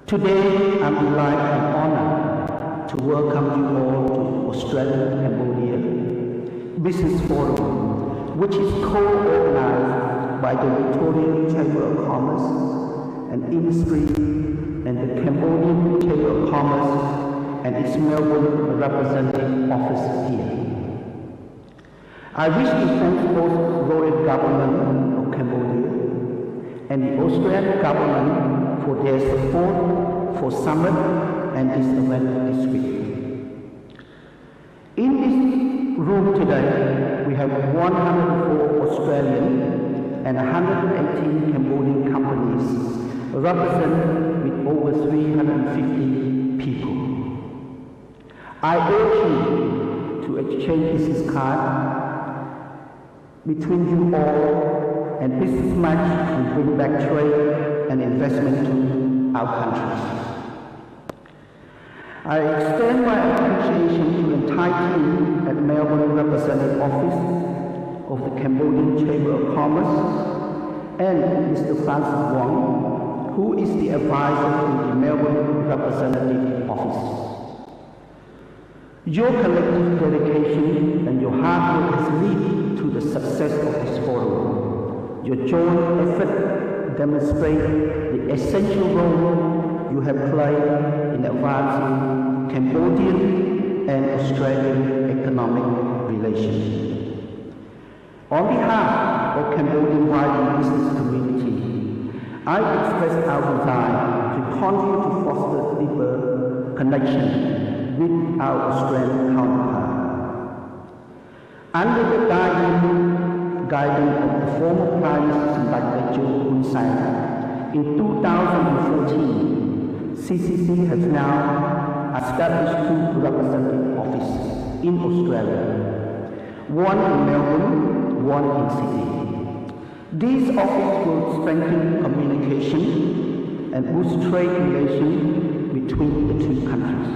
Today, I'm delighted and honored to welcome you all to Australia-Cambodia Business Forum, which is co-organized by the Victorian Chamber of Commerce and Industry and the Cambodian Chamber of Commerce and its Melbourne representative office here. I wish to thank both the Royal Government of Cambodia and the Australian Government for their support for Summit and this event this week. In this room today, we have 104 Australian and 118 Cambodian companies represented with over 350 people. I urge you to exchange business cards between you all, and business match will bring back trade and investment to our countries. I extend my appreciation to the entire team at Melbourne Representative Office of the Cambodian Chamber of Commerce and Mr. Francis Wong, who is the advisor to the Melbourne Representative Office. Your collective dedication and your hard work has led to the success of this forum. Your joint effort demonstrates the essential role you have played in advancing Cambodian and Australian economic relations. On behalf of Cambodian wider business community, I express our desire to continue to foster deeper connection with our Australian counterpart. Under the guidance of the former Prime Minister Dr. Hun Sen, in 2014, CCC has now established two representative offices in Australia, one in Melbourne, one in Sydney. These offices will strengthen communication and boost trade relations between the two countries.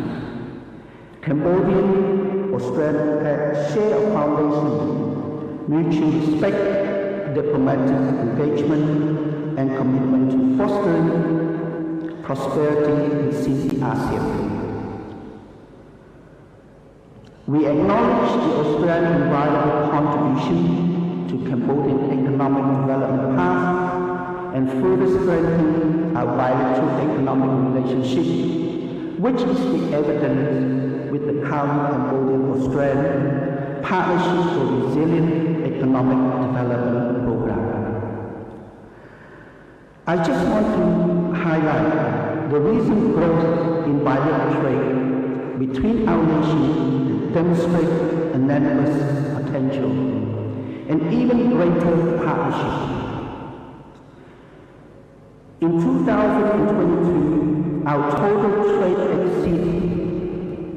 Cambodia and Australia share a foundation, mutual respect, diplomatic engagement, and commitment to fostering prosperity in ASEAN. We acknowledge the Australian vital contribution to Cambodian economic development path and further strengthen our bilateral economic relationship, which is the evidence with the current Cambodian-Australian Partnership for Resilient Economic Development Program. I just want to highlight the recent growth in bilateral trade between our nations demonstrates enormous potential and even greater partnership. In 2022, our total trade exceeded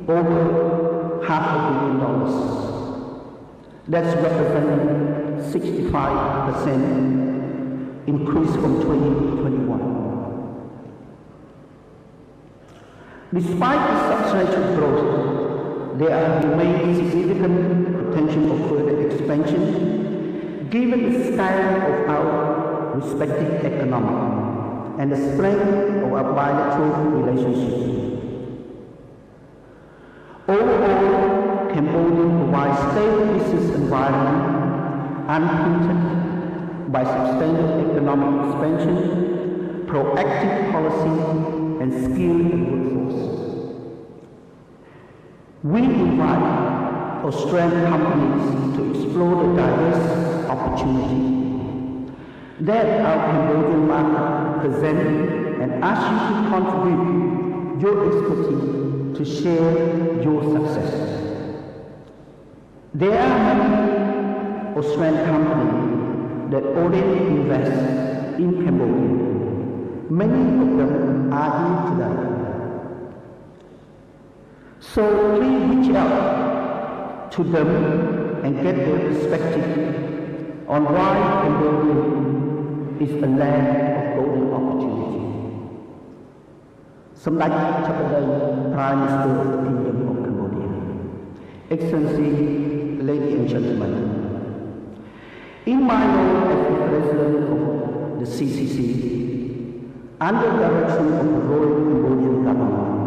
over $500 million. That's representing 65% increase from 2021. Despite the substantial growth, there remains significant potential for further expansion given the scale of our respective economy and the strength of our bilateral relationships. Overall, Cambodia provides stable business environment underpinned by sustainable economic expansion, proactive policy, and skilled workforce. We invite Australian companies to explore the diverse opportunity that our Cambodian market presents and ask you to contribute your expertise to share your success. There are many Australian companies that already invest in Cambodia. Many of them are here today. So please reach out to them and get their perspective on why Cambodia is a land of golden opportunity. សម្ដេចចក្រដី Prime Minister of the Kingdom of Cambodia, Excellency, ladies and gentlemen, in my role as the President of the CCC, Under the direction of the Royal Cambodian government,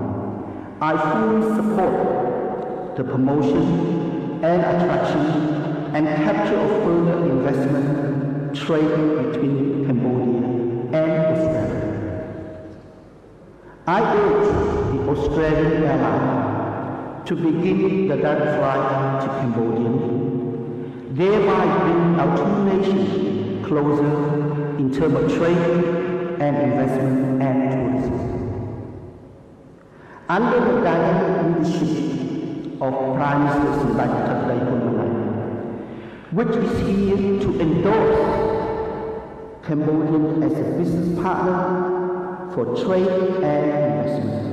I fully support the promotion and attraction and capture of further investment trade between Cambodia and Australia. I urge the Australian airline to begin the direct flight to Cambodia, thereby bringing our two nations closer in terms of trade and investment and tourism. Under the dynamic leadership of Prime Minister Sudhakar, which is here to endorse Cambodia as a business partner for trade and investment.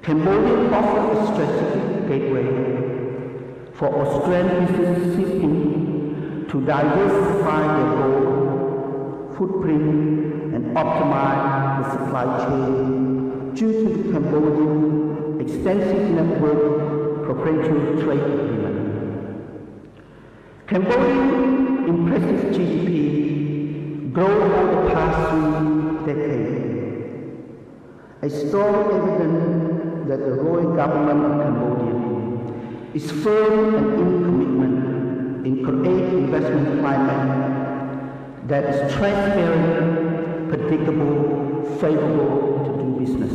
Cambodia offers a strategic gateway for Australian businesses seeking to diversify their goal, footprint, and optimize the supply chain due to the Cambodian extensive network preferential trade agreement. Cambodia's impressive GDP growth over the past 3 decades, a strong evidence that the royal government of Cambodia is firm and in commitment in creating investment climate that is transparent, predictable, favorable to do business.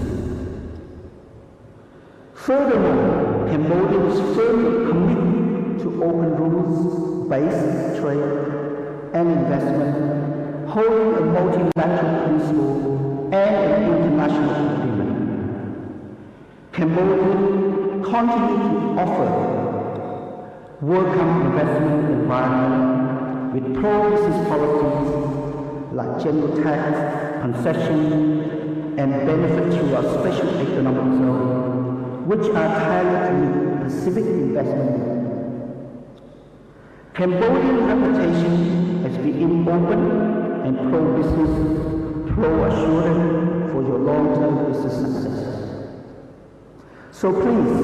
Furthermore, Cambodia is firmly committed to open rules-based trade and investment, holding a multilateral principle and an international agreement. Cambodia continues to offer welcome investment environment with pro-business policies like general tax, concession, and benefits through our special economic zone, which are tailored to Pacific investment. Cambodia's reputation has been open and pro-business, pro-assurance for your long-term business success. So please,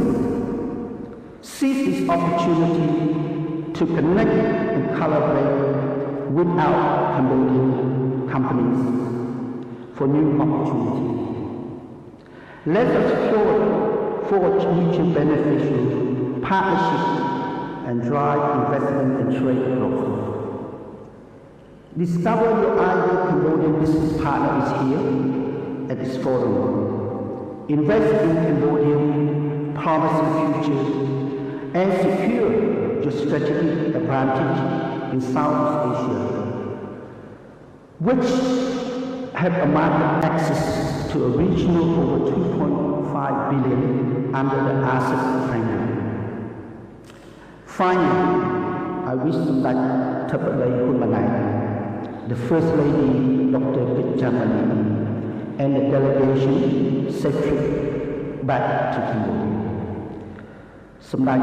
seize this opportunity to connect and collaborate with our Cambodian companies for new opportunities. Let us forge mutually beneficial partnerships and drive investment and trade growth. Discover your ideal Cambodian business partner is here at this forum. Invest in Cambodian promising future and secure your strategic advantage in Southeast Asia, which have a market access to a regional over 2.5 billion under the ASEAN framework. Finally, I wish to thank Tapadai Kunmanai, the First Lady Dr. Pitchamani, and the delegation safe trip back to Cambodia. Samdai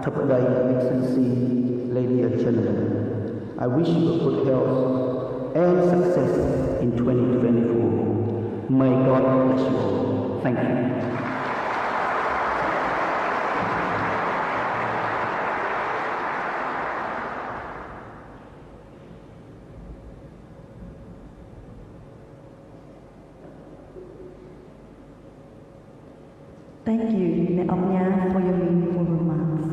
Tapadai, Excellency, Lady and Gentlemen, I wish you a good health and success in 2024. May God bless you all. Thank you. Thank you, Ne Omnya, for your meaningful remarks.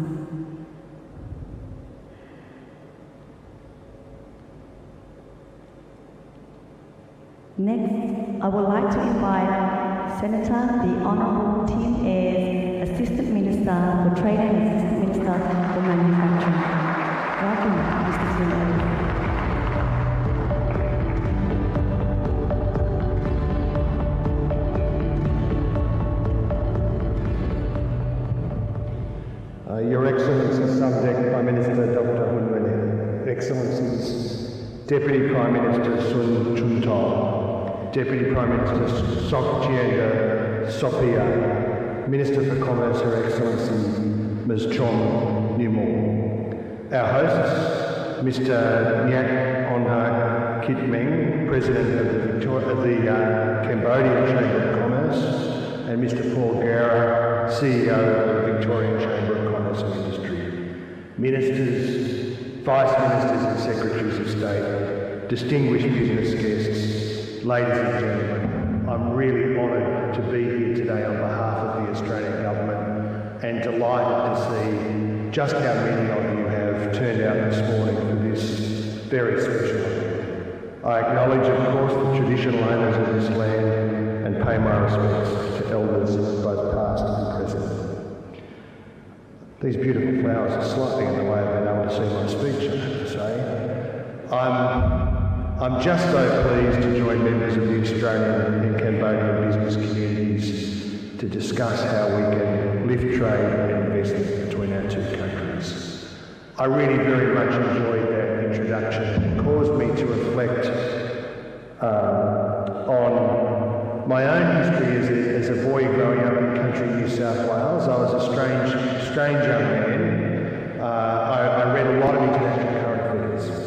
Next, I would like to invite Senator the Honourable Tim Ayres, Assistant Minister for Trade and Assistant Minister for Manufacturing. Welcome, Mr. Tim Ayres. Your Excellency Subject Prime Minister Dr. Hun Wen, Excellencies Deputy Prime Minister Sun Chuntao, Deputy Prime Minister Sok Chienda Sophia, Minister for Commerce Her Excellency Ms. Chon Newmore. Our hosts, Mr. Nyat Onha Kit Meng, President of the Cambodian Chamber of Commerce, and Mr. Paul Guerra, CEO of the Victorian Chamber of Commerce and Industry. Ministers, Vice Ministers and Secretaries of State, distinguished business guests, ladies and gentlemen, I'm really honoured to be here today on behalf of the Australian Government and delighted to see just how many of you have turned out this morning for this very special event. I acknowledge, of course, the traditional owners of this land and pay my respects to elders both past and present. These beautiful flowers are slightly in the way of being able to see my speech, I have to say. I'm just so pleased to join members of the Australian and Cambodian business communities to discuss how we can lift trade and investment between our two countries. I really very much enjoyed that introduction. It caused me to reflect on my own history as a boy growing up in country New South Wales. I was a strange young man. I read a lot of international current affairs.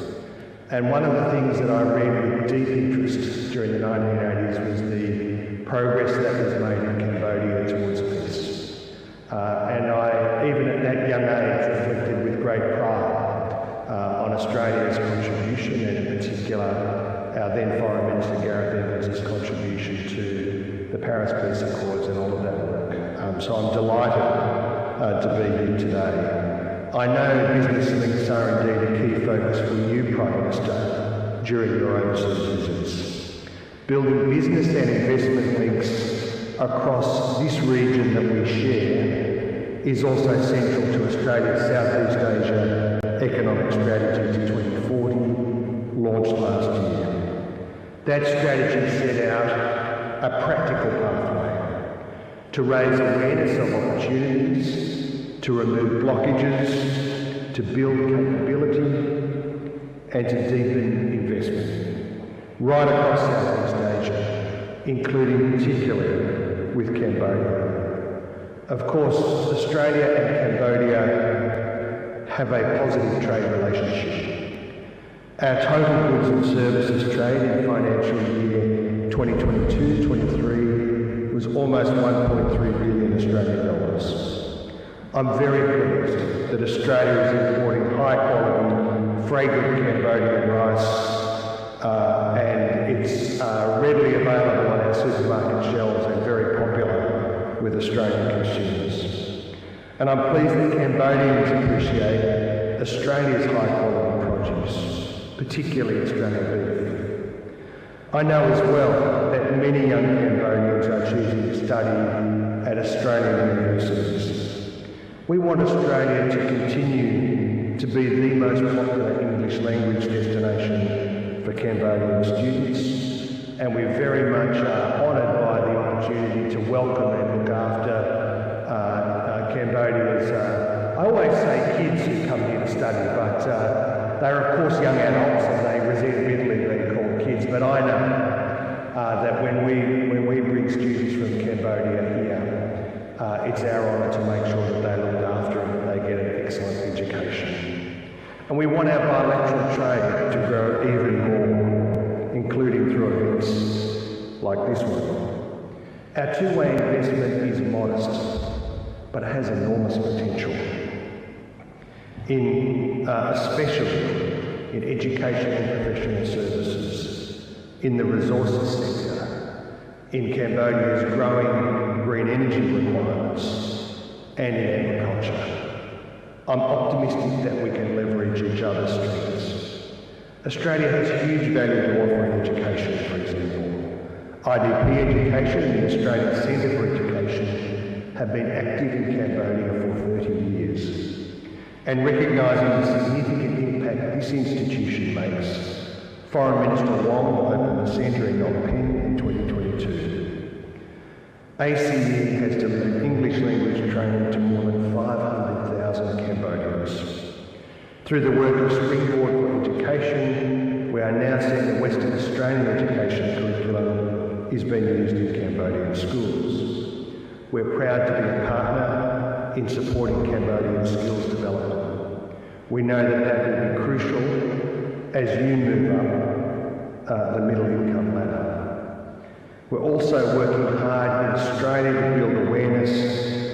And one of the things that I read with deep interest during the 1980s was the progress that was made in Cambodia towards peace. And I, even at that young age, reflected with great pride on Australia's contribution, and in particular our then Foreign Minister Gareth Evans' contribution to the Paris Peace Accords and all of that work. So I'm delighted to be here today. I know business links are indeed a key focus for you, Prime Minister, during your overseas visits. Building business and investment links across this region that we share is also central to Australia's Southeast Asia economic strategy to 2040, launched last year. That strategy set out a practical pathway to raise awareness of opportunities, to remove blockages, to build capability, and to deepen investment right across Southeast Asia, including particularly with Cambodia. Of course, Australia and Cambodia have a positive trade relationship. Our total goods and services trade in financial year 2022-23 was almost 1.3 billion Australian dollars. I'm very pleased that Australia is importing high-quality, fragrant Cambodian rice, and it's readily available on our supermarket shelves and very popular with Australian consumers. And I'm pleased that Cambodians appreciate Australia's high-quality produce, particularly Australian beef. I know as well that many young Cambodians are choosing to study at Australian universities. We want Australia to continue to be the most popular English language destination for Cambodian students, and we very much are honoured by the opportunity to welcome and look after Cambodia's, I always say kids who come here to study, but they're of course young adults and they resent bitterly being called kids, but I know that when we bring students from Cambodia here, it's our honour to make sure that they're looked after and that they get an excellent education. And we want our bilateral trade to grow even more, including through events like this one. Our two-way investment is modest, but it has enormous potential, especially in education and professional services, in the resources sector, in Cambodia's growing green energy requirements, and in agriculture. I'm optimistic that we can leverage each other's strengths. Australia has huge value to offer in education, for example. IDP Education and the Australian Centre for Education have been active in Cambodia for 30 years. And recognising the significant impact this institution makes, Foreign Minister Wong will open the centre in Phnom Penh in 2022. ACE has delivered English language training to more than 500,000 Cambodians. Through the work of Springboard for Education, we are now seeing the Western Australian education curriculum is being used in Cambodian schools. We're proud to be a partner in supporting Cambodian skills development. We know that that will be crucial as you move up the middle income ladder. We're also working hard in Australia to build awareness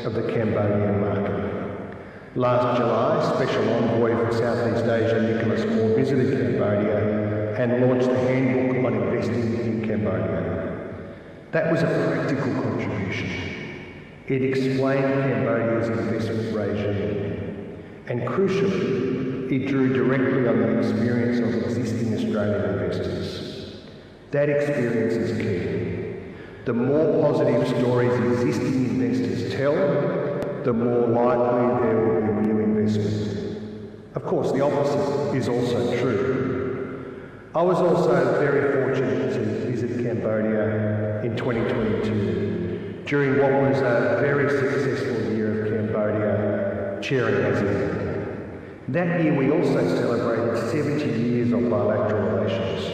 of the Cambodian market. Last July, Special Envoy for Southeast Asia Nicholas Moore visited Cambodia and launched the Handbook on Investing in Cambodia. That was a practical contribution. It explained Cambodia's investment regime, and crucially, it drew directly on the experience of existing Australian investors. That experience is key. The more positive stories existing investors tell, the more likely there will be new investment. Of course, the opposite is also true. I was also very fortunate to visit Cambodia in 2022, during what was a very successful year of Cambodia chairing ASEAN. That year we also celebrated 70 years of bilateral relations.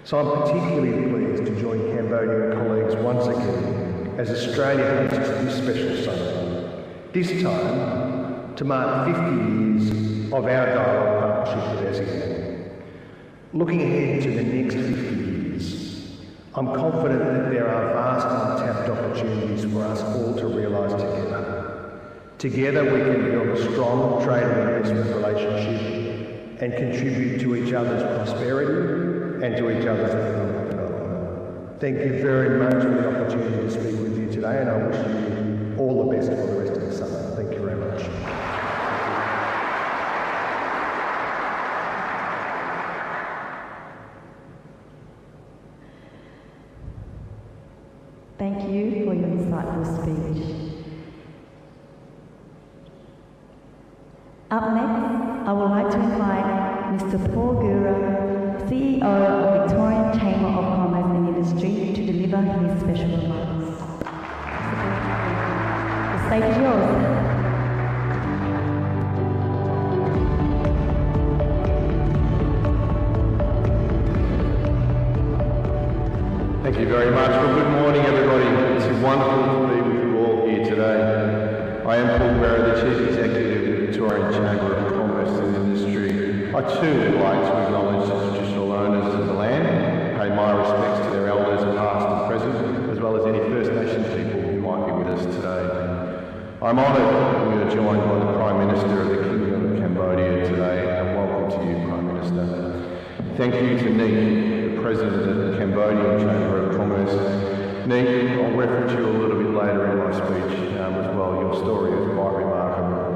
So I'm particularly pleased to join Cambodian colleagues once again as Australia hosts this special summit, this time to mark 50 years of our dialogue partnership with ASEAN. Looking ahead to the next 50 years, I'm confident that there are vast untapped opportunities for us all to realise together. Together we can build a strong trade and investment relationship and contribute to each other's prosperity and to each other's economic development. Thank you very much for the opportunity to speak with you today, and I wish you all the best for the rest of the summer. Thank you very much. Thank you for your insightful speech. Up next, I would like to invite Mr. Paul Gura, CEO of Victorian Chamber of Commerce and Industry, to deliver his special remarks. The stage is yours. Thank you very much. Well, good morning, everybody. It's wonderful to be with you all here today. I am Paul Barrow, the Chief Executive of the Victorian Chamber of Commerce and Industry. I too would like to acknowledge the traditional owners of the land, pay my respects to their elders past and present, as well as any First Nations people who might be with us today. I'm honoured that we are joined by the Prime Minister of the Kingdom of Cambodia today, and welcome to you, Prime Minister. Thank you to Nick, President of the Cambodian Chamber of Commerce. Nick, I'll reference you a little bit later in my speech as well. Your story is quite remarkable.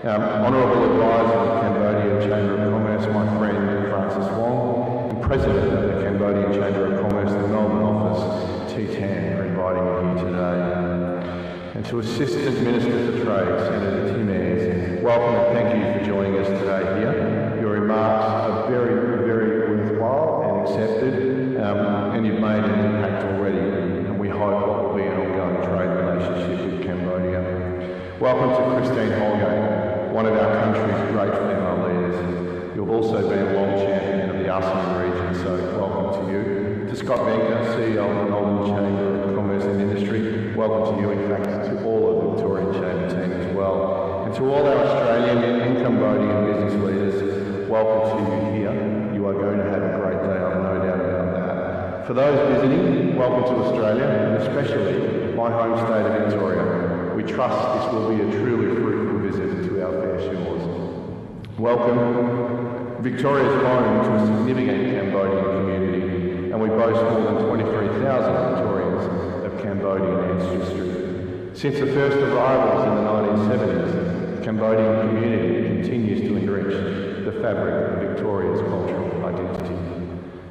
Honourable Advisor of the Cambodian Chamber of Commerce, my friend Francis Wong, and President of the Cambodian Chamber of Commerce, the Melbourne office, T Tan, for inviting me here today. And to Assistant Minister for Trade, Senator Tim Ayres, welcome and thank you for joining us today here. Your remarks are very, very worthwhile and accepted, and you've made an impact already, and we hope what will be an ongoing trade relationship with Cambodia. Welcome to Christine Holgate, one of our country's great female leaders. You've also been a long champion of the ASEAN region, so welcome to you. To Scott Venker, CEO of the Melbourne Chamber of Commerce and Industry, welcome to you, in fact, to all of the Victorian Chamber team as well. And to all our Australian and Cambodian business leaders, welcome to you here. You are going to have a great day, I've no doubt about that. For those visiting, welcome to Australia, and especially my home state of Victoria. We trust this will be a truly fruitful visit to our fair shores. Welcome. Victoria is home to a significant Cambodian community, and we boast more than 23,000 Victorians of Cambodian ancestry. Since the first arrivals in the 1970s, the Cambodian community continues to enrich the fabric of Victoria's cultural identity.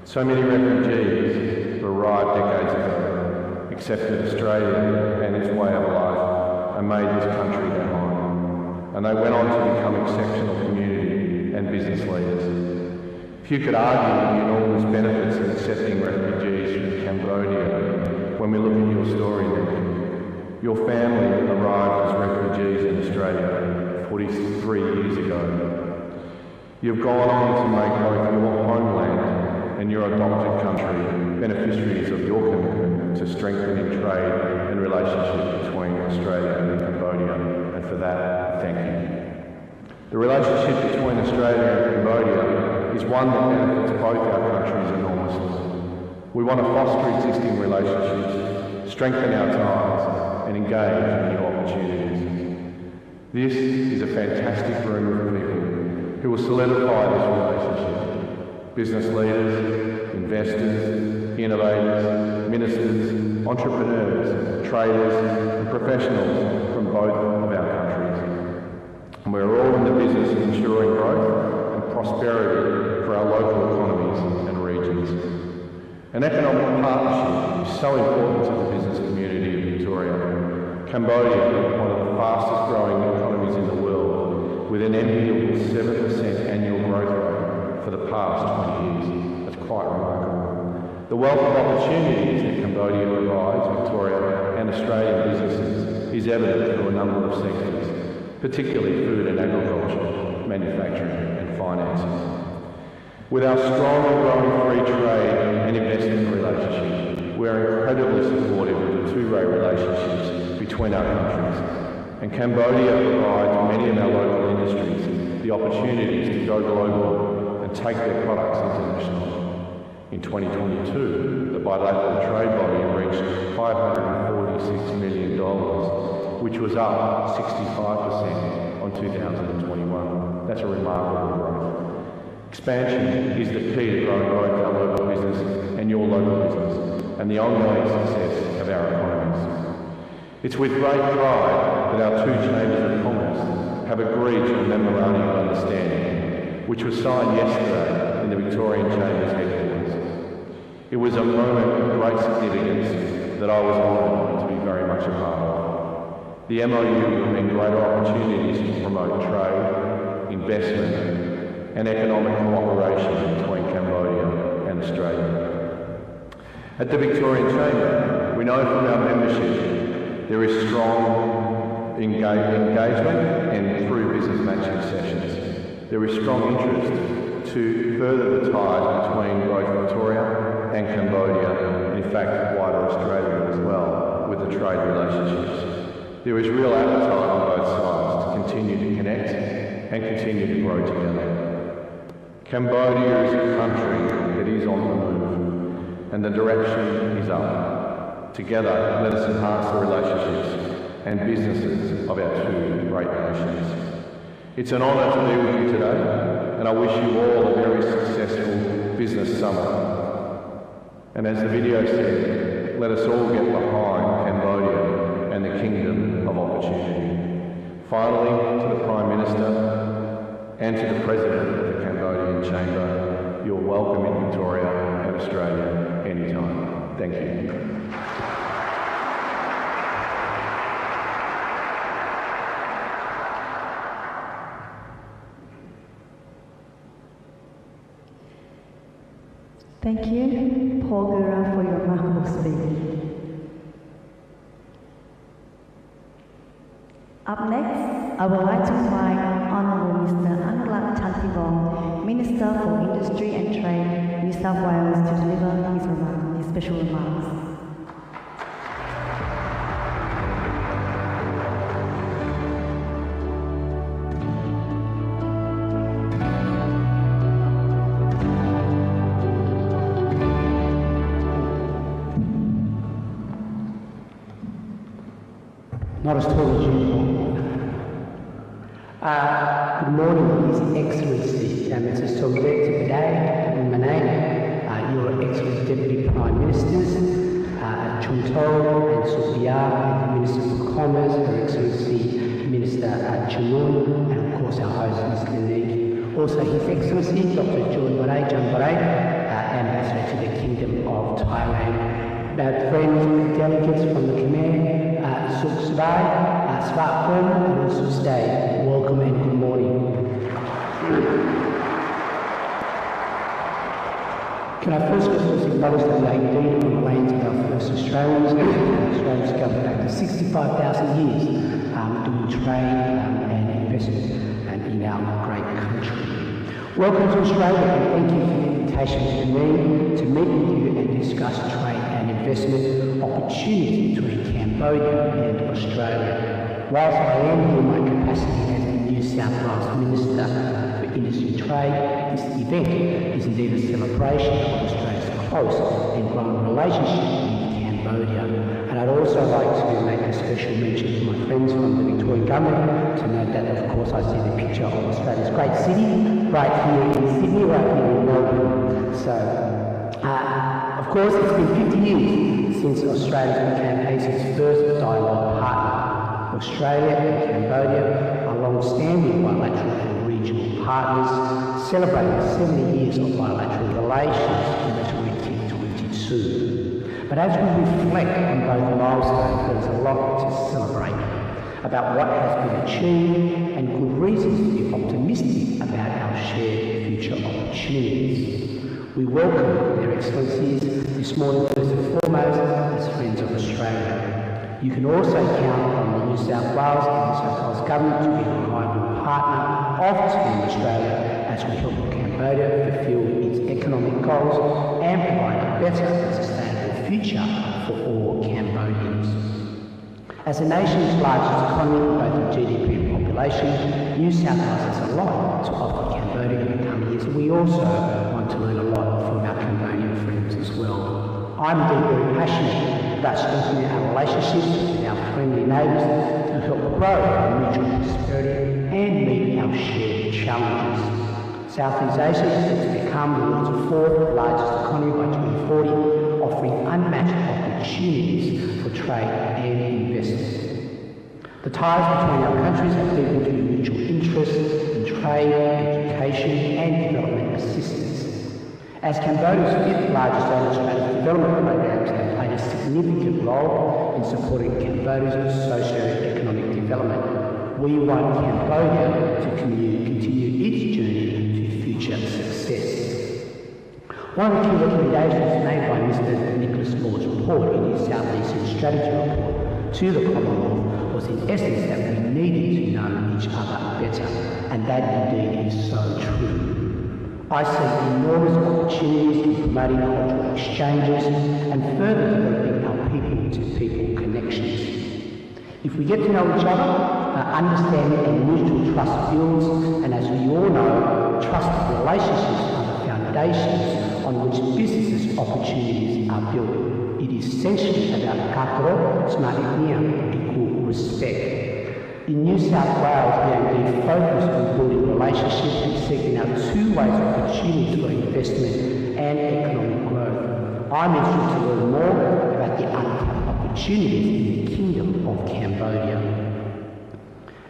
So many refugees who arrived decades ago accepted Australia and its way of life and made this country their home. And they went on to become exceptional community and business leaders. If you could argue the enormous benefits of accepting refugees from Cambodia, when we look at your story, your family arrived as refugees in Australia 43 years ago. You've gone on to make both your homeland and your adopted country beneficiaries of your commitment to strengthening trade and relationship between Australia and Cambodia, and for that, thank you. The relationship between Australia and Cambodia is one that benefits both our countries enormously. We want to foster existing relationships, strengthen our ties, and engage in new opportunities. This is a fantastic room of people who will solidify this relationship, business leaders, investors, innovators, ministers, entrepreneurs, traders and professionals from both of our countries. And we're all in the business of ensuring growth and prosperity for our local economies and regions. An economic partnership is so important to the business community of Victoria. Cambodia, one of the fastest growing economies in the world, with an enviable 7% annual growth rate for the past 20 years. That's quite remarkable. The wealth of opportunities that Cambodia provides Victoria and Australian businesses is evident through a number of sectors, particularly food and agriculture, manufacturing and finances. With our strong and growing free trade and investment relationship, we are incredibly supportive of the two-way relationships between our countries. And Cambodia provides many of our local industries the opportunities to go global and take their products international. In 2022, the bilateral trade volume reached $546 million, which was up 65% on 2021. That's a remarkable growth. Expansion is the key to growing both our local business and your local business, and the ongoing success of our economies. It's with great pride that our two chambers of commerce have agreed to a memorandum of understanding, which was signed yesterday in the Victorian Chamber's headquarters. It was a moment of great significance that I was honoured to be very much a part of. The MOU will mean greater opportunities to promote trade, investment, and economic cooperation between Cambodia and Australia. At the Victorian Chamber, we know from our membership there is strong engagement and through business matching sessions. There is strong interest to further the ties between both Victoria and Cambodia, and in fact wider Australia as well, with the trade relationships. There is real appetite on both sides to continue to connect and continue to grow together. Cambodia is a country that is on the move, and the direction is up. Together, let us enhance the relationships and businesses of our two great nations. It's an honour to be with you today, and I wish you all a very successful business summer. And as the video said, let us all get behind Cambodia and the Kingdom of Opportunity. Finally, to the Prime Minister and to the President of the Cambodian Chamber, you're welcome in Victoria and Australia anytime. Thank you. Thank you, Paul Gura, for your remarkable speech. Up next, I would like to invite Honourable Mr. Anulak Chantivong, Minister for Industry and Trade, New South Wales, to deliver his special remarks. Not as tall as you. Good morning, His Excellency, Mr. Somdek Today, Manane, Your Excellency Deputy Prime Ministers, Chumto and Sophia, Minister for Commerce, Her Excellency Minister Chamun, and of course our host, Mr. Neek. Also His Excellency Dr. John Baray, Ambassador to the Kingdom of Thailand. Friends, delegates from the Khmer, Suk Svai, Swakpon, and also stay. Welcome and good morning. Can I first acknowledge that we are indeed on the lands of our first Australians. Australians go back to 65,000 years doing trade and investment in our great country. Welcome to Australia, and thank you for the invitation to me to meet with you and discuss trade and investment opportunities between Cambodia and Australia. Whilst I am here in my capacity as the New South Wales Minister for Industry and Trade, this event is indeed a celebration of Australia's close and growing relationship with Cambodia. And I'd also like to make a special mention to my friends from the Victorian Government to note that, of course, I see the picture of Australia's great city right here in Sydney, right here in Melbourne. So, of course, it's been 50 years since Australia became ASIA's first dialogue partner. Australia and Cambodia are long-standing bilateral and regional partners, celebrating 70 years of bilateral relations in 2022. But as we reflect on both milestones, there's a lot to celebrate about what has been achieved and good reasons to be optimistic about our shared future opportunities. We welcome their excellencies this morning first and foremost as friends of Australia. You can also count on the New South Wales and New South Wales Government to be a reliable partner of Team Australia as we help Cambodia fulfil its economic goals and provide a better and sustainable future for all Cambodians. As the nation's largest economy, both in GDP and population, New South Wales has a lot to offer Cambodia in the coming years. We also want to learn a lot from our Cambodian friends as well. I'm deeply passionate about strengthening our relationships with our friendly neighbours to help grow our mutual prosperity and meet our shared challenges. Southeast Asia is set to become the world's fourth largest economy by 2040, offering unmatched opportunities for trade and investment. The ties between our countries have deepened due to mutual interests in trade, education and development assistance. As Cambodia's fifth largest Australian development programs have played a significant role in supporting Cambodia's socio-economic development, we want Cambodia to continue its journey to future success. One of the key recommendations made by Mr. Nicholas Moore's report in his South Asian Strategy report to the Commonwealth was in essence that we needed to know each other better, and that indeed is so true. I see enormous opportunities in promoting cultural exchanges and further developing our people-to-people connections. If we get to know each other, understanding and mutual trust builds, and as we all know, trusted relationships are the foundations on which business opportunities are built. It is essentially about kakaro, smaiknya, equal respect. In New South Wales, we are indeed focused on building relationships and seeking out two-way opportunities for investment and economic growth. I'm interested to learn more about the untapped opportunities in the Kingdom of Cambodia.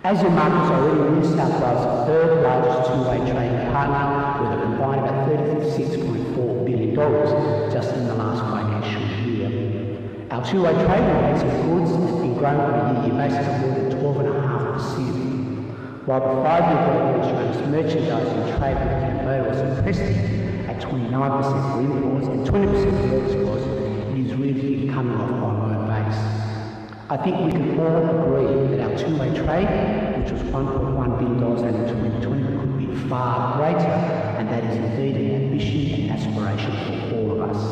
As your markets already, New South Wales is the third largest two-way trading partner with a combined about $36.4 billion just in the last financial year. Our two-way trade rates of goods has been growing on a year-to-year basis of more than 12.5%, while the 5-year growth in Australia's merchandising trade with Cambodia was impressive at 29% for imports and 20% for exports. It is really coming off on a low base. I think we can all agree that our two-way trade, which was $1.1 billion in 2020, could be far greater, and that is indeed an ambition and aspiration for all of us.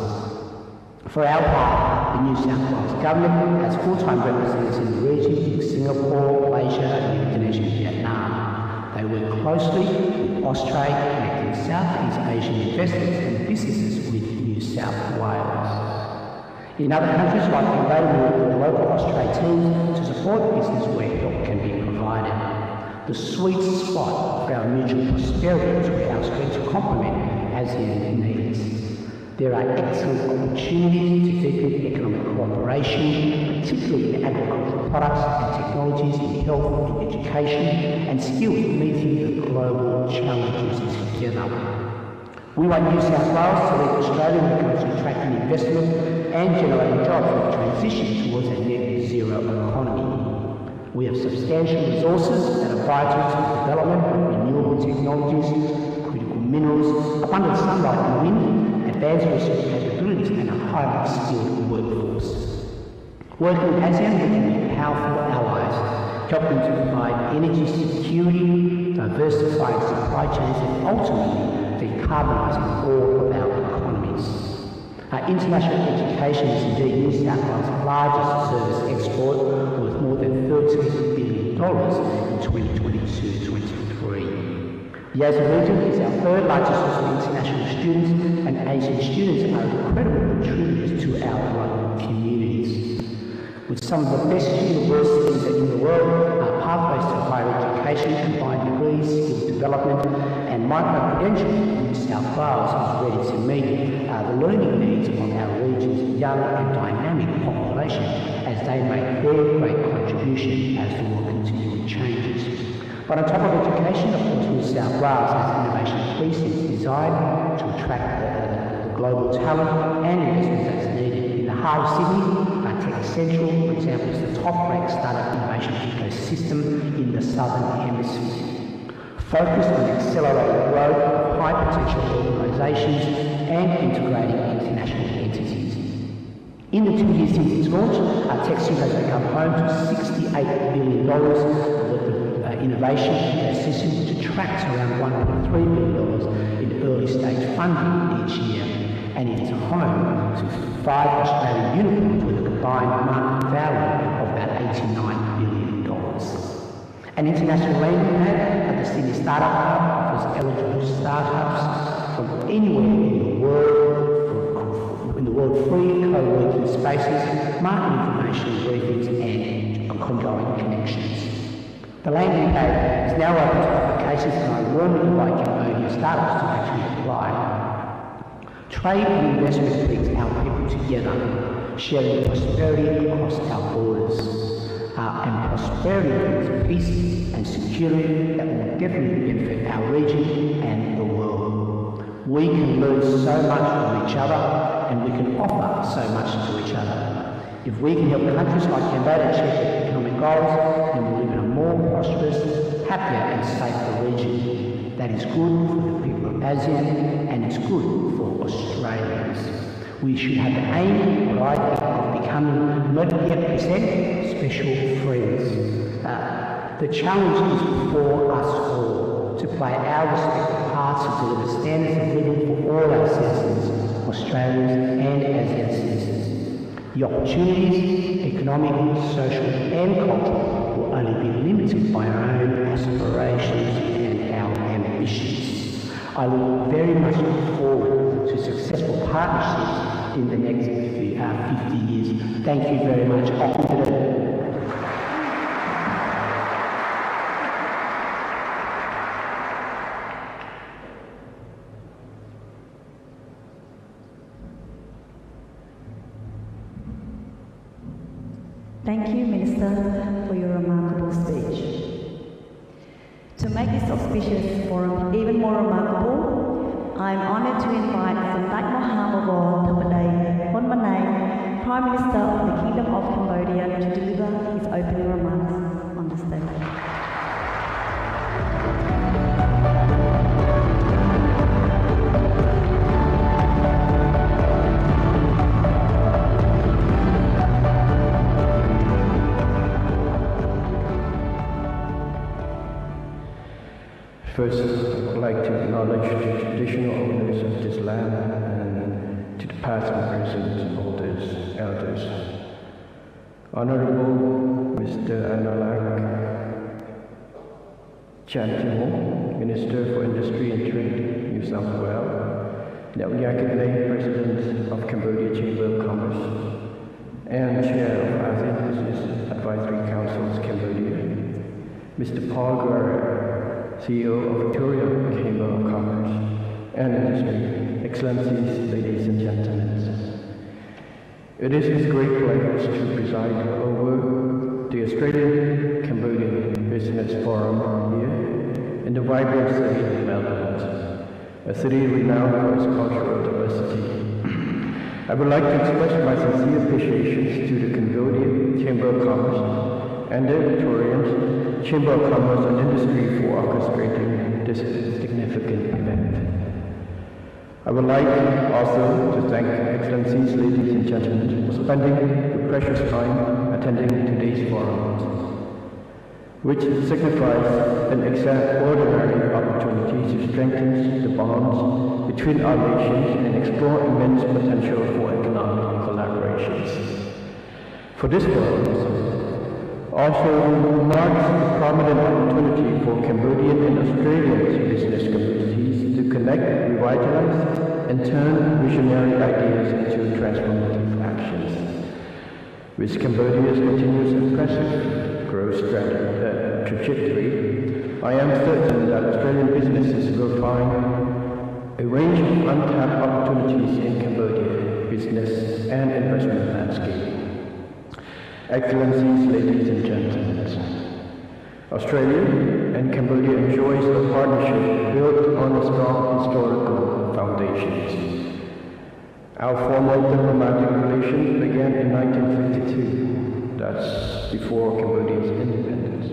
For our part, the New South Wales Government has full-time representatives in the region in Singapore, Malaysia, Indonesia and Vietnam. They work closely with Australia, connecting Southeast Asian investors and businesses with New South Wales. In other countries like Cambodia, we work with the local Australia teams to support business where help can be provided. The sweet spot for our mutual prosperity is where our strengths complement ASEAN needs. There are excellent opportunities to deepen economic cooperation, particularly in agricultural products and technologies, in health, in education, and skills meeting the global challenges together. We want New South Wales to lead Australia when it comes to attracting investment and generating jobs with transition towards a net zero economy. We have substantial resources that are vital to the development of renewable technologies, critical minerals, abundant sunlight and wind, advanced research capabilities and a highly skilled workforce. Working with ASEAN, we can be powerful allies, helping to provide energy security, diversifying supply chains and ultimately decarbonising all of our economies. International education is indeed New South Wales' largest service export, worth more than $13 billion in 2022-23. The ASEAN region is our third largest source of international students, and Asian students are incredible contributors to our local communities. With some of the best universities in the world, our pathways to higher education, combined degrees, skill development, and micro-credentials in New South Wales is ready to meet the learning needs of our region's young and dynamic population as they make their great contribution as the world continually changes. But on top of education, of course, New South Wales has innovation precincts designed to attract the global talent and investment that's needed. In the heart of Sydney, Tech Central, for example, is the top-ranked startup innovation ecosystem in the Southern Hemisphere, focused on accelerating growth of high-potential organisations and integrating international entities. In the 2 years since its launch, TechSoup has become home to $68 billion worth of innovation ecosystem, which attracts around $1.3 billion in early-stage funding each year, and it's home to 5 Australian unicorns with a combined market value of about $89 billion. An international landing pad at the Sydney Startup Hub offers eligible startups from anywhere in the world free co-working spaces, market information briefings and ongoing connections. The landing pad is now open to applications and I warmly invite Cambodia startups to actually apply. Trade and investment brings our people together, sharing prosperity across our borders. And prosperity brings peace and security that will definitely benefit our region and the world. We can learn so much from each other and we can offer so much to each other. If we can help countries like Cambodia achieve their economic goals, then we'll live in a more prosperous, happier and safer region. That is good for the people of ASEAN and it's good for Australians. We should have the aim, what I think, of becoming, not yet present, special friends. The challenge is before us all to play our respective parts to deliver standards of living for all our citizens, Australians and ASEAN citizens. The opportunities, economic, social and cultural, will only be limited by our own aspirations and our ambitions. I look very much forward to successful partnerships in the next 50 years. Thank you very much. Thank you, Minister, for your remarkable speech. To make this auspicious forum even more remarkable, I am honoured to invite Samdech Mahamawar Thapadei Honmanay, Prime Minister of the Kingdom of Cambodia, to deliver his opening remarks on the stage. First, I would like to acknowledge the traditional owners of this land and to the past and present elders. Honorable Mr. Analak Chantimo, Minister for Industry and Trade, New South Wales, Nel Yakadley, President of Cambodia Chamber of Commerce, and Chair of ASEAN Business Advisory Council's Cambodia, Mr. Paul Guerra, CEO of Victoria Chamber of Commerce and Industry, Excellencies, ladies and gentlemen. It is with great pleasure to preside over the Australian-Cambodian Business Forum here in the vibrant city of Melbourne, a city renowned for its cultural diversity. I would like to express my sincere appreciation to the Cambodia Chamber of Commerce and the Victorian Chamber of Commerce and Industry for orchestrating this significant event. I would like also to thank Excellencies, ladies and gentlemen, for spending your precious time attending today's forum, which signifies an extraordinary opportunity to strengthen the bonds between our nations and explore immense potential for economic collaborations. For this purpose, also marks a prominent opportunity for Cambodian and Australian business communities to connect, revitalize, and turn visionary ideas into transformative actions. With Cambodia's continuous impressive growth trajectory, I I am certain that Australian businesses will find a range of untapped opportunities in Cambodia business and investment landscape. Excellencies, ladies and gentlemen, Australia and Cambodia enjoys a partnership built on strong historical foundations. Our formal diplomatic relations began in 1952, that's before Cambodia's independence,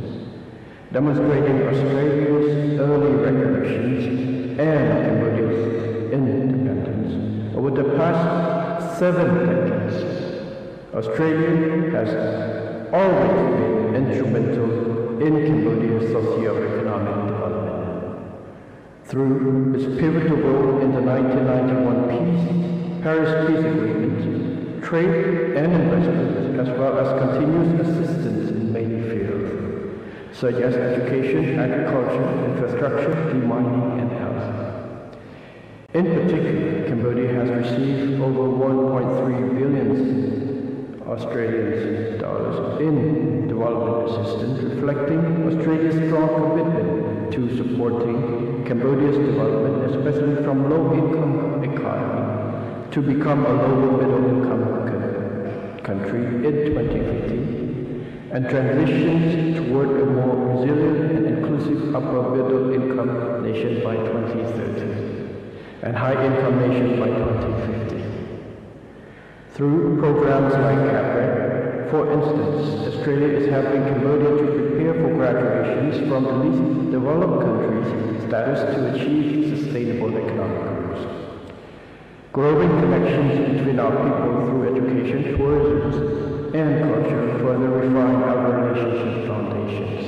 demonstrating Australia's early recollections and Cambodia's independence. Over the past 7 decades, Australia has always been instrumental in Cambodia's socio-economic development. Through its pivotal role in the 1991 Paris Peace Agreement, trade and investment, as well as continuous assistance in many fields, such as education, agriculture, infrastructure, demining, and health. In particular, Cambodia has received over 1.3 billion Australian dollars in development assistance, reflecting Australia's strong commitment to supporting Cambodia's development, especially from low-income economy to become a lower middle-income country in 2050, and transitions toward a more resilient and inclusive upper middle-income nation by 2030, and high-income nation by 2050. Through programs like CAPRED, for instance, Australia is helping Cambodia to prepare for graduations from the least developed countries status to achieve sustainable economic growth. Growing connections between our people through education, tourism, and culture further refine our relationship foundations.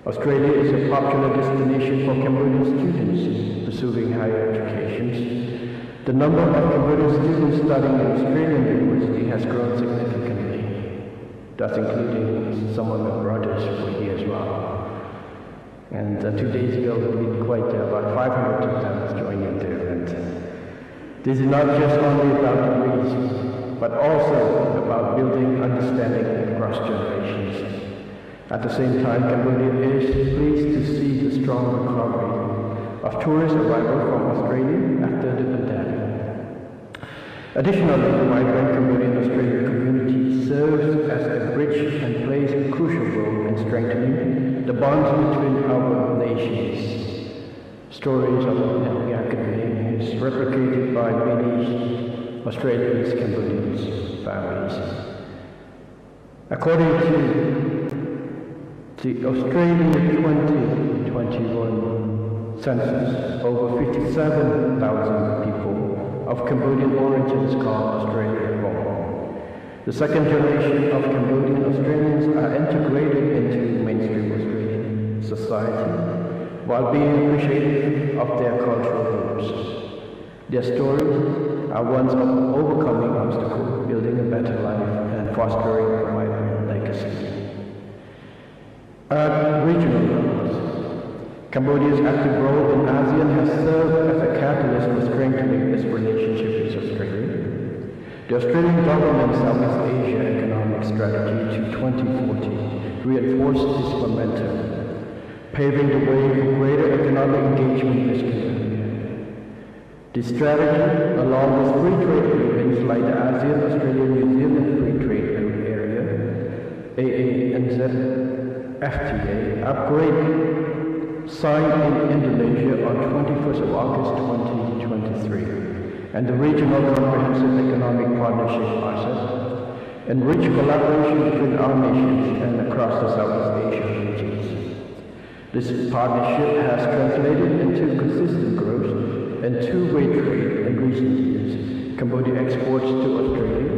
Australia is a popular destination for Cambodian students pursuing higher education. The number of Cambodian students studying in Australian university has grown significantly. That's including some of my brothers who are here as well. And 2 days ago, we had quite about 500 of them joining there. And this is not just only about degrees, but also about building understanding across generations. At the same time, Cambodia is pleased to see the strong recovery of tourist arrival from Australia after the pandemic. Additionally, the migrant Cambodian Australian community serves as a bridge and plays a crucial role in strengthening the bonds between our nations. Stories of Yakadin is replicated by many Australians, Cambodians, families. According to the Australian 2021 census, over 57,000 people of Cambodian origins call Australia home. The second generation of Cambodian Australians are integrated into mainstream Australian society while being appreciative of their cultural roots. Their stories are ones of overcoming obstacles, building a better life, and fostering a vibrant legacy. At regional levels, Cambodia's active role in ASEAN has served as a catalyst for strengthening its relationship with Australia. The Australian government's Southeast Asia economic strategy to 2040 reinforced this momentum, paving the way for greater economic engagement with Cambodia. This strategy, along with free trade agreements like the ASEAN-Australia-New Zealand Free Trade Area, AANZ, FTA, upgrade signed in Indonesia on 21st of August 2023, and the Regional Comprehensive Economic Partnership RCEP, enrich collaboration between our nations and across the Southeast Asia regions. This partnership has translated into consistent growth and two-way trade in recent years. Cambodia exports to Australia,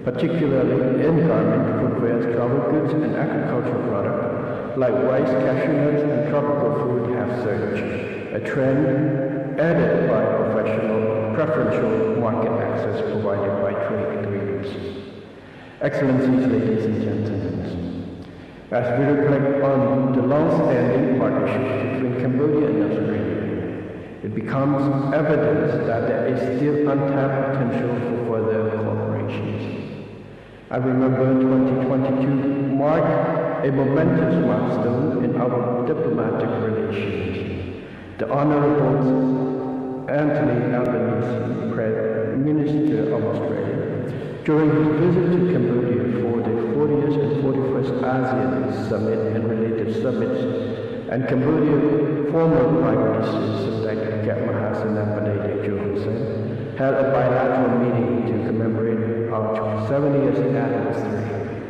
particularly in garment, footwear, travel goods, and agricultural products like rice, cashew nuts, and tropical food have surged, a trend added by preferential market access provided by trade agreements. Excellencies, ladies and gentlemen, as we reflect on the long-standing partnership between Cambodia and Australia, it becomes evident that there is still untapped potential for further cooperation. I remember 2022 marked a momentous milestone in our diplomatic relations. The Honourable Anthony Albanese, Prime Minister of Australia, during his visit to Cambodia for the 40th and 41st ASEAN Summit and related summits, and Cambodia former Prime Minister Select Mahasana Panay Johnson held a bilateral meeting to commemorate our 70th anniversary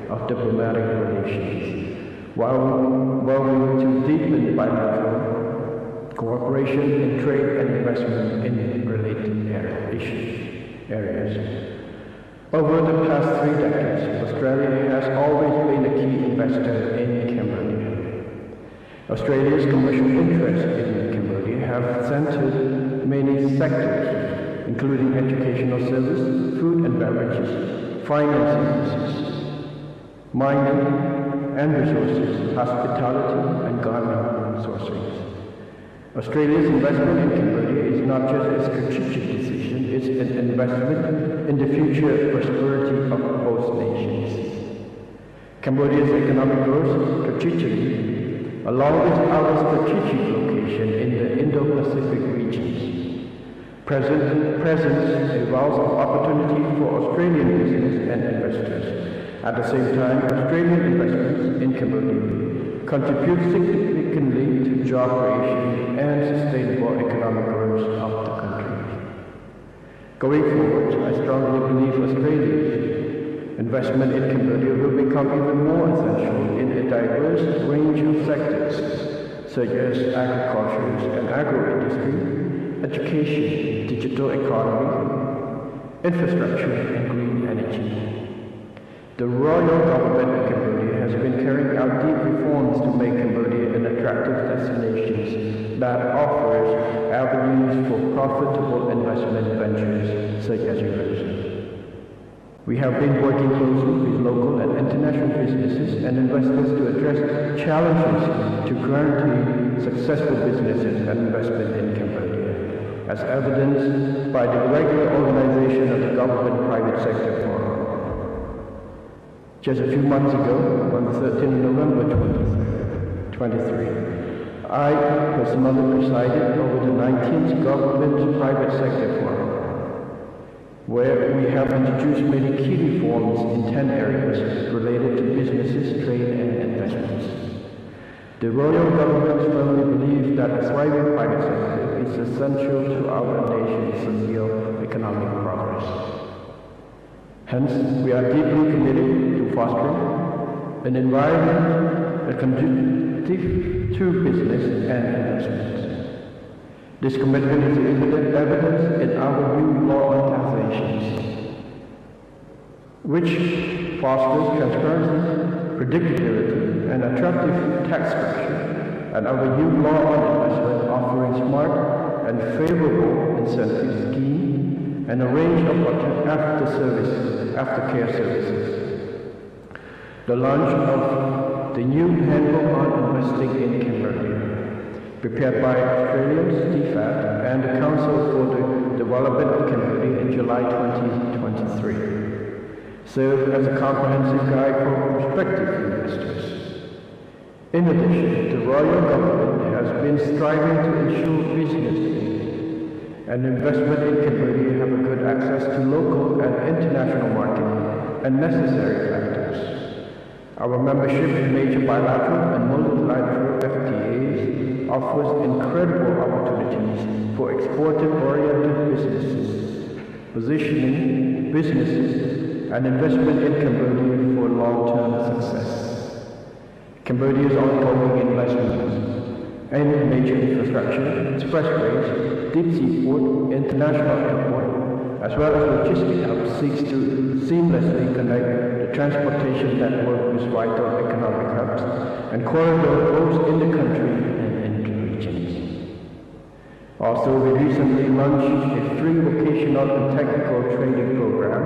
of diplomatic relations, while we to deepen bilateral cooperation in trade and investment in related areas. Over the past 3 decades, Australia has always been a key investor in Cambodia. Australia's commercial interests in Cambodia have centered many sectors, including educational services, food and beverages, finance services, mining and resources, hospitality and garment sourcing. Australia's investment in Cambodia is not just a strategic decision, it's an investment in the future prosperity of both nations. Cambodia's economic growth strategically, along with our strategic location in the Indo-Pacific regions, presents a wealth of opportunity for Australian business and investors. At the same time, Australian investments in Cambodia contribute significantly to job creation and sustainable economic growth of the country. Going forward, I strongly believe Australia's investment in Cambodia will become even more essential in a diverse range of sectors, such as agriculture and agro-industry, education, digital economy, infrastructure, and green energy. The royal government of Cambodia has been carrying out deep reforms to make Cambodia an attractive destination that offers avenues for profitable investment ventures such as yours. We have been working closely with local and international businesses and investors to address challenges to guarantee successful businesses and investment in Cambodia, as evidenced by the regular organization of the Government-Private Sector Forum. Just a few months ago, on the 13th of November 2023, I personally presided over the 19th Government-Private Sector Forum, where we have introduced many key reforms in 10 areas related to businesses, trade, and investments. The royal government firmly believes that a thriving private sector is essential to our nation's socio-economic progress. Hence, we are deeply committed to fostering an environment conducive to business and investment. This commitment is evident in our new law organizations, which fosters transparency, predictability, and attractive tax structure, and our new law on investment offering smart and favorable incentive scheme and a range of aftercare services. The launch of the new handbook on investing in Cambodia, prepared by Australia's DFAT and the Council for the Development of Cambodia in July 2023, served as a comprehensive guide for prospective investors. In addition, the royal government has been striving to ensure business and investment in Cambodia have a good access to local and international market and necessary factors. Our membership in major bilateral and multilateral FTAs offers incredible opportunities for exporting-oriented businesses, positioning businesses and investment in Cambodia for long-term success. Cambodia's ongoing investments in major infrastructure, expressways, deep sea port, international airport, as well as logistic hubs seeks to seamlessly connect the transportation network with vital economic hubs and corridors both in the country and in the regions. Also, we recently launched a free vocational and technical training program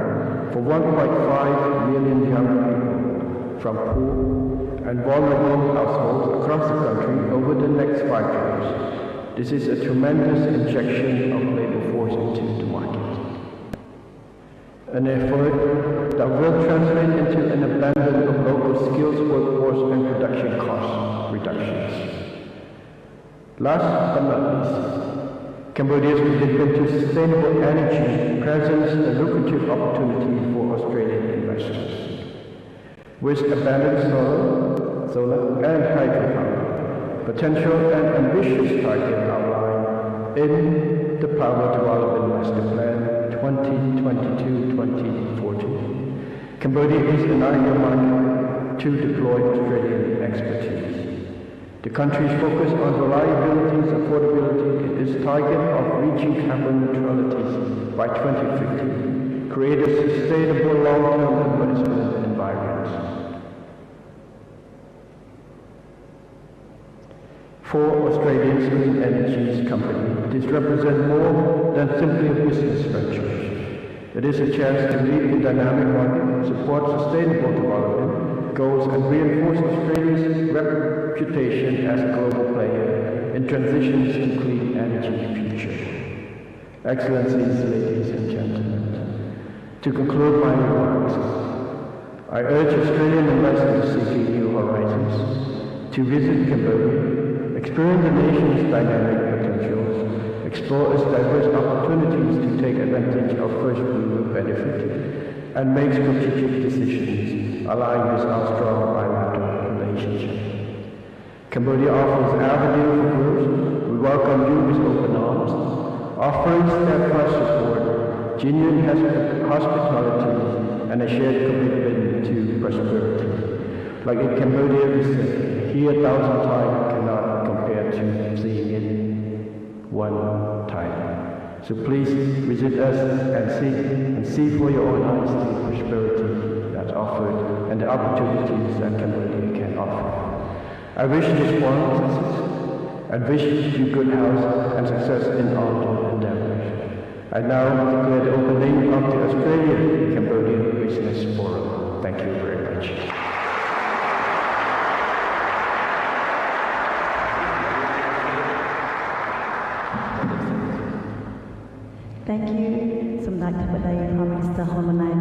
for 1.5 million young people from poor and vulnerable households across the country over the next 5 years. This is a tremendous injection of labor force into the market. An effort that will translate into an abundance of local skills workforce workforce and production cost reductions. Last but not least, Cambodia's commitment to sustainable energy presents a lucrative opportunity for Australian investors. With abundant solar and hydropower, potential and ambitious target outlined in the Power Development Master Plan 2022-2040, Cambodia is an ideal market to deploy Australian expertise. The country's focus on reliability and affordability and its target of reaching carbon neutrality by 2050 create a sustainable long-term investment environment. For Australia's clean energy company, this represents more than simply a business venture. It is a chance to lead in dynamic market, support sustainable development goals, and reinforce Australia's reputation as a global player in transitions to clean energy future. Excellencies, ladies and gentlemen, to conclude my remarks, I urge Australian investors seeking new horizons to visit Cambodia, experience the nation's dynamic potentials, explore its diverse opportunities to take advantage of first mover benefit, and make strategic decisions aligned with our strong bilateral relationship. Cambodia offers avenue for growth. We welcome you with open arms, offering steadfast support, genuine hospitality, and a shared commitment to prosperity. Like in Cambodia, we say, here 1,000 times cannot compare to seeing it one time. So please visit us and see for your own eyes the prosperity that's offered and the opportunities that Cambodia can offer. I wish this forum success and wish you good health and success in all your endeavors. I now declare the opening of the Australia-Cambodia Business Forum. Thank you very much. Thank you, Samdech Theppaday Prime Minister Holmanay.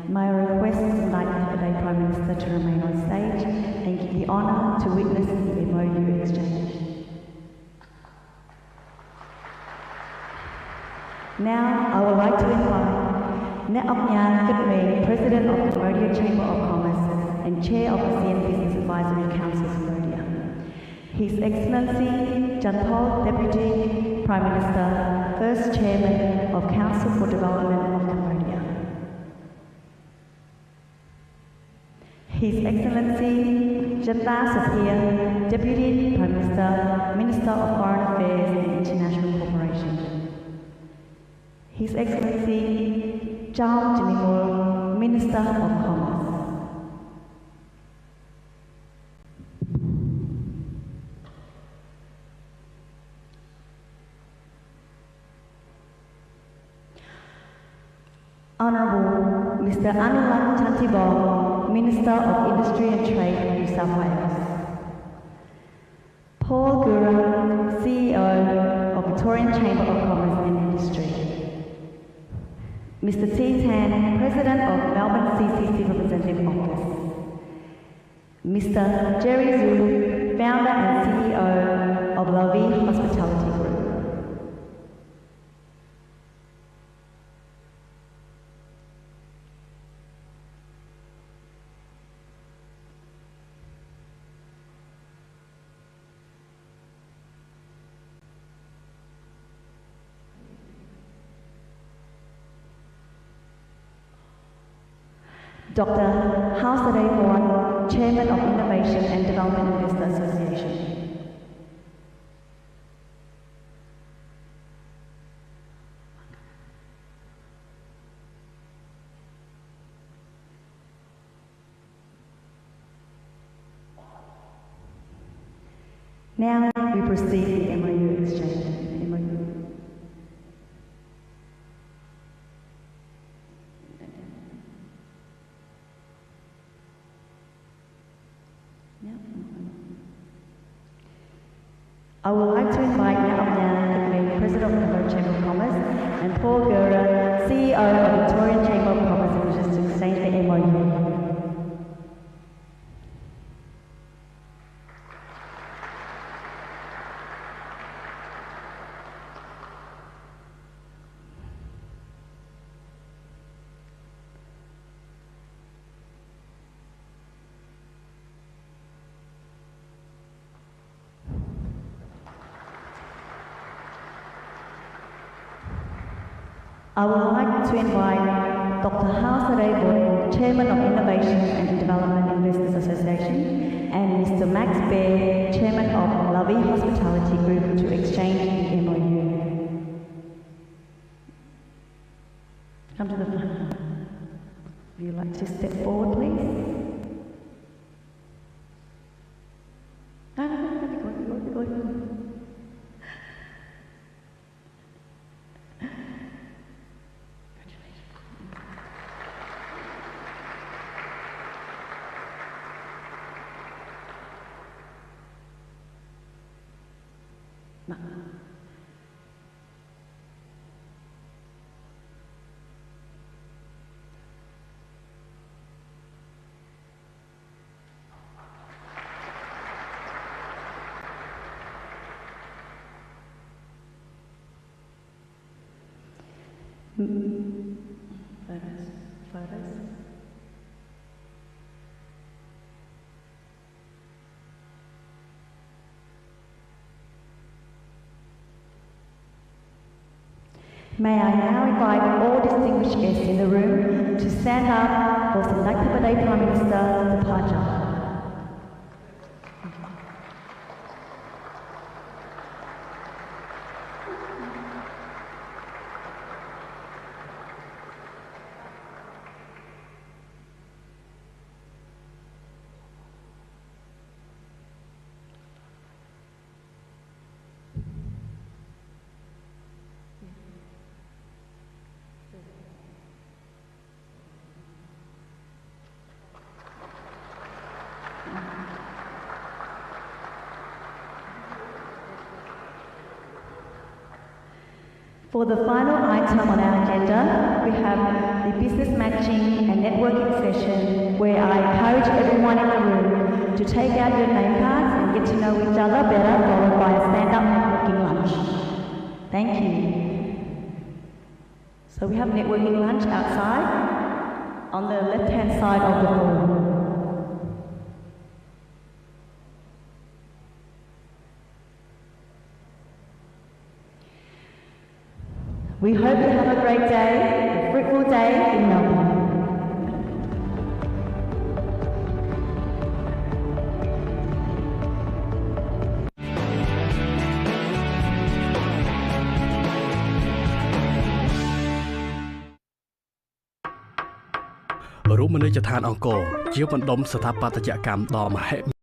May I request Samdech Theppaday Prime Minister to remain on stage and give the honour to witness the MOU exchange. Now, I would like to invite Net Ap Nhan Kitmay, President of the Cambodia Chamber of Commerce and Chair of the ASEAN Business Advisory Council Cambodia. His Excellency Janthol, Deputy Prime Minister, First Chairman of Council for Development of Cambodia. His Excellency Janta Sophia, Deputy Prime Minister, Minister of Foreign Affairs and International Cooperation. His Excellency Chao Jinimul, Minister of Commerce. Honourable Mr. Anulan Chantibong, Minister of Industry and Trade, New South Wales. Paul Gura, CEO of Victorian Chamber of Commerce and Industry. Mr. T. Tan, President of Melbourne CCC Representative Office. Mr. Jerry Zhu, Founder and CEO of La Vie Hospitality Group. Dr. Hausadei Bourne, Chairman of Innovation and Development Investor Association. Now we proceed with the MOU exchange. I would like to invite Net Ap Nhan, President of the Cambodia Chamber of Commerce, and Paul Gura, CEO of Victorian Chamber of Commerce and Industry, to exchange the MOU. I would like to invite Dr. Hausa Raywood, Chairman of Innovation and Development Investors Association, and Mr. Max Baer, Chairman of Lavi Hospitality Group, to exchange the MOU. Come to the front. Would you like to step forward, please? Go. Photos. May I now invite all distinguished guests in the room to stand up for Select Pradesh Prime Minister's departure. For the final item on our agenda, we have the business matching and networking session, where I encourage everyone in the room to take out your name cards and get to know each other better, followed by a stand-up networking lunch. Thank you. So we have networking lunch outside on the left-hand side of the room. We hope you have a great day, a fruitful day in Melbourne. រមណីយដ្ឋានអង្គរជាបណ្ដុំស្ថាបត្យកម្មដ៏មហិមា